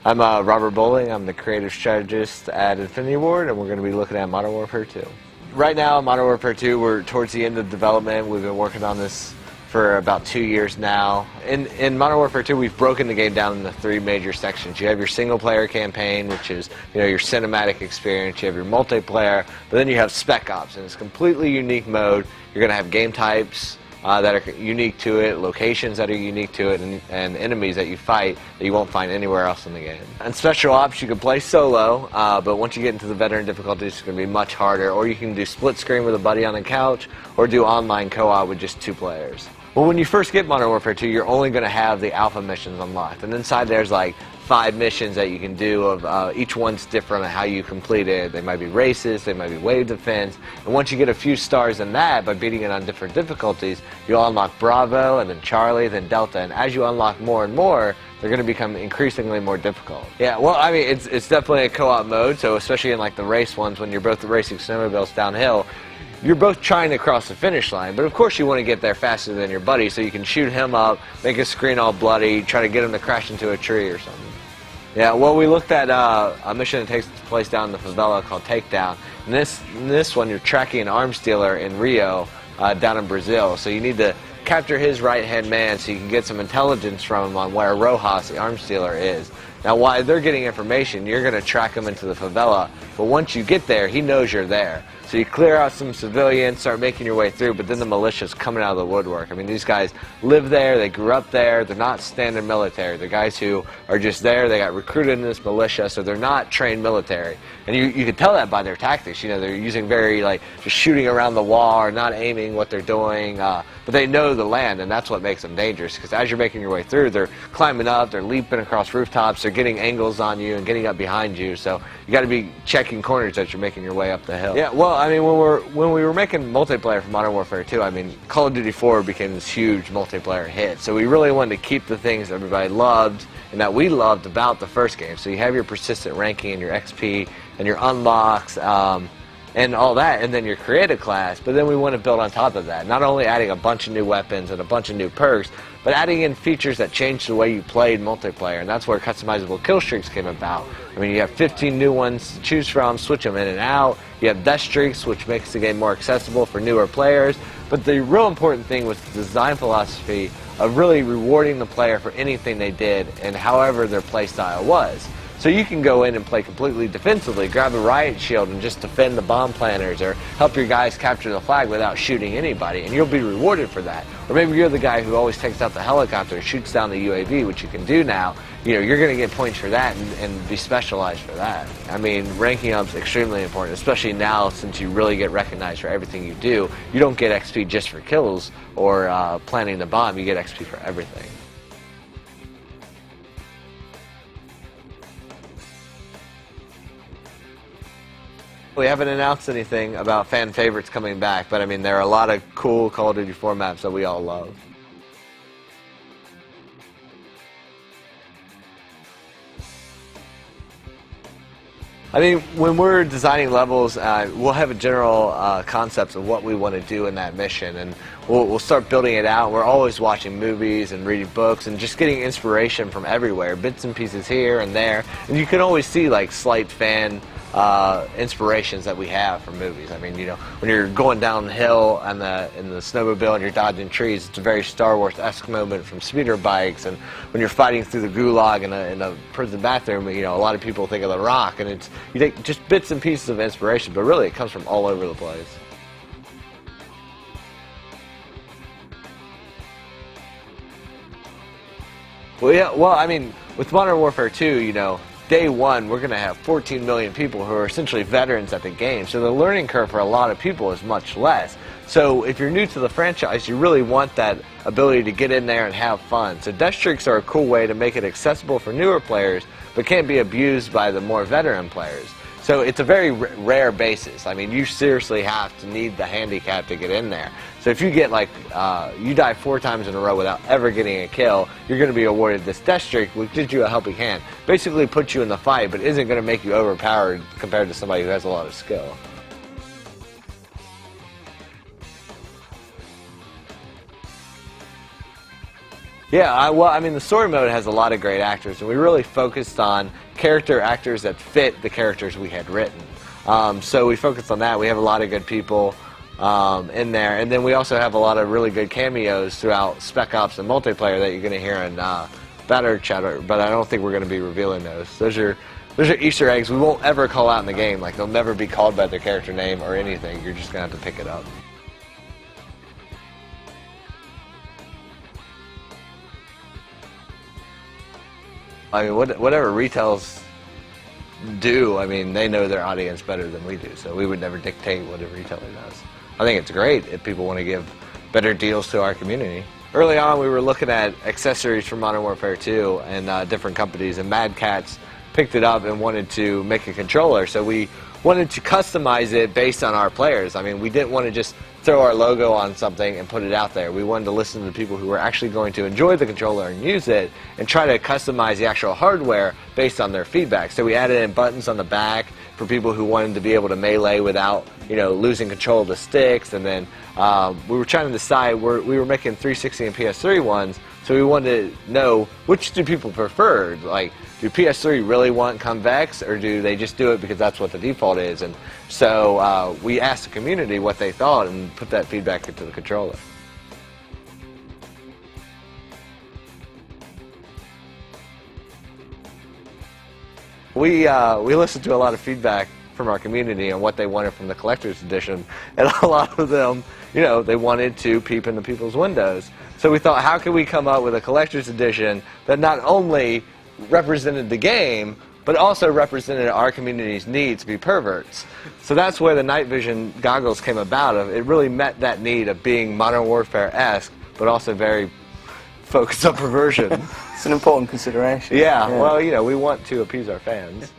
I'm Robert Bowling. I'm the creative strategist at Infinity Ward, and we're going to be looking at Modern Warfare 2. Right now, Modern Warfare 2, we're towards the end of development. We've been working on this for about 2 years now. In Modern Warfare 2, we've broken the game down into 3 major sections. You have your single-player campaign, which is your cinematic experience. You have your multiplayer, but then you have Spec Ops, and it's a completely unique mode. You're going to have game types that are unique to it, locations that are unique to it, and enemies that you fight that you won't find anywhere else in the game. And Special Ops, you can play solo, but once you get into the veteran difficulties, it's going to be much harder. Or you can do split screen with a buddy on the couch, or do online co-op with just 2 players. Well, when you first get Modern Warfare 2, you're only going to have the alpha missions unlocked, and inside there's like 5 missions that you can do. Of each one's different on how you complete it. They might be races, they might be wave defense, and once you get a few stars in that by beating it on different difficulties, you'll unlock Bravo, and then Charlie, then Delta, and as you unlock more and more, they're going to become increasingly more difficult. Yeah, well, I mean, it's definitely a co-op mode, so especially in like the race ones, when you're both racing snowmobiles downhill, you're both trying to cross the finish line, but of course you want to get there faster than your buddy, so you can shoot him up, make his screen all bloody, try to get him to crash into a tree or something. Yeah, well, we looked at a mission that takes place down in the favela called Takedown. In this one, you're tracking an arms dealer in Rio, down in Brazil, so you need to capture his right-hand man so you can get some intelligence from him on where Rojas, the arms dealer, is. Now, while they're getting information, you're going to track him into the favela, but once you get there, he knows you're there. So you clear out some civilians, start making your way through, but then the militia's coming out of the woodwork. I mean, these guys live there, they grew up there, they're not standard military. They're guys who are just there, they got recruited in this militia, so they're not trained military. And you can tell that by their tactics. They're using very, just shooting around the wall or not aiming what they're doing, but they know the land, and that's what makes them dangerous, because as you're making your way through, they're climbing up, they're leaping across rooftops, they're getting angles on you and getting up behind you, so you got to be checking corners as you're making your way up the hill. Yeah, well, I mean, when we were making multiplayer for Modern Warfare 2, I mean, Call of Duty 4 became this huge multiplayer hit, so we really wanted to keep the things that everybody loved and that we loved about the first game. So you have your persistent ranking and your XP and your unlocks, and all that, and then your creative class, but then we want to build on top of that. Not only adding a bunch of new weapons and a bunch of new perks, but adding in features that change the way you played multiplayer, and that's where customizable kill streaks came about. I mean, you have 15 new ones to choose from, switch them in and out. You have death streaks, which makes the game more accessible for newer players, but the real important thing was the design philosophy of really rewarding the player for anything they did and however their playstyle was. So you can go in and play completely defensively, grab a riot shield and just defend the bomb planters, or help your guys capture the flag without shooting anybody, and you'll be rewarded for that. Or maybe you're the guy who always takes out the helicopter and shoots down the UAV, which you can do now. You're going to get points for that and be specialized for that. I mean, ranking up is extremely important, especially now since you really get recognized for everything you do. You don't get XP just for kills or planting the bomb, you get XP for everything. We haven't announced anything about fan favorites coming back, but I mean, there are a lot of cool Call of Duty 4 maps that we all love. I mean, when we're designing levels, we'll have a general concept of what we want to do in that mission, and we'll start building it out. We're always watching movies and reading books and just getting inspiration from everywhere, bits and pieces here and there, and you can always see like slight fan inspirations that we have from movies. I mean, when you're going downhill in the snowmobile and you're dodging trees, it's a very Star Wars-esque moment from speeder bikes. And when you're fighting through the gulag in a prison bathroom, a lot of people think of The Rock, and you take just bits and pieces of inspiration, but really it comes from all over the place. Well, yeah. Well, I mean, with Modern Warfare 2, day one, we're going to have 14 million people who are essentially veterans at the game, so the learning curve for a lot of people is much less. So if you're new to the franchise, you really want that ability to get in there and have fun. So death streaks are a cool way to make it accessible for newer players, but can't be abused by the more veteran players. So it's a very rare basis. I mean, you seriously have to need the handicap to get in there. So if you get you die 4 times in a row without ever getting a kill, you're going to be awarded this death streak, which gives you a helping hand. Basically puts you in the fight, but isn't going to make you overpowered compared to somebody who has a lot of skill. Yeah, well, I mean, the story mode has a lot of great actors, and we really focused on character actors that fit the characters we had written. So we focused on that. We have a lot of good people in there, and then we also have a lot of really good cameos throughout Spec Ops and multiplayer that you're going to hear in Batter Chatter, but I don't think we're going to be revealing those. Those are Easter eggs we won't ever call out in the game. Like, they'll never be called by their character name or anything. You're just going to have to pick it up. I mean, whatever retails do, I mean, they know their audience better than we do, so we would never dictate what a retailer does. I think it's great if people want to give better deals to our community. Early on, we were looking at accessories for Modern Warfare 2 and different companies, and Mad Catz picked it up and wanted to make a controller, so we wanted to customize it based on our players. I mean, we didn't want to just throw our logo on something and put it out there. We wanted to listen to the people who were actually going to enjoy the controller and use it, and try to customize the actual hardware based on their feedback. So we added in buttons on the back for people who wanted to be able to melee without, you know, losing control of the sticks. And then we were trying to decide, we were making 360 and PS3 ones, so we wanted to know, which do people prefer? Like, do PS3 really want convex, or do they just do it because that's what the default is? And so we asked the community what they thought and put that feedback into the controller. We listened to a lot of feedback from our community on what they wanted from the collector's edition, and a lot of them, you know, they wanted to peep into people's windows. So we thought, how can we come up with a collector's edition that not only represented the game, but also represented our community's need to be perverts? So that's where the night vision goggles came about. It really met that need of being Modern Warfare-esque, but also very focused on perversion. It's an important consideration. Yeah, well, you know, we want to appease our fans.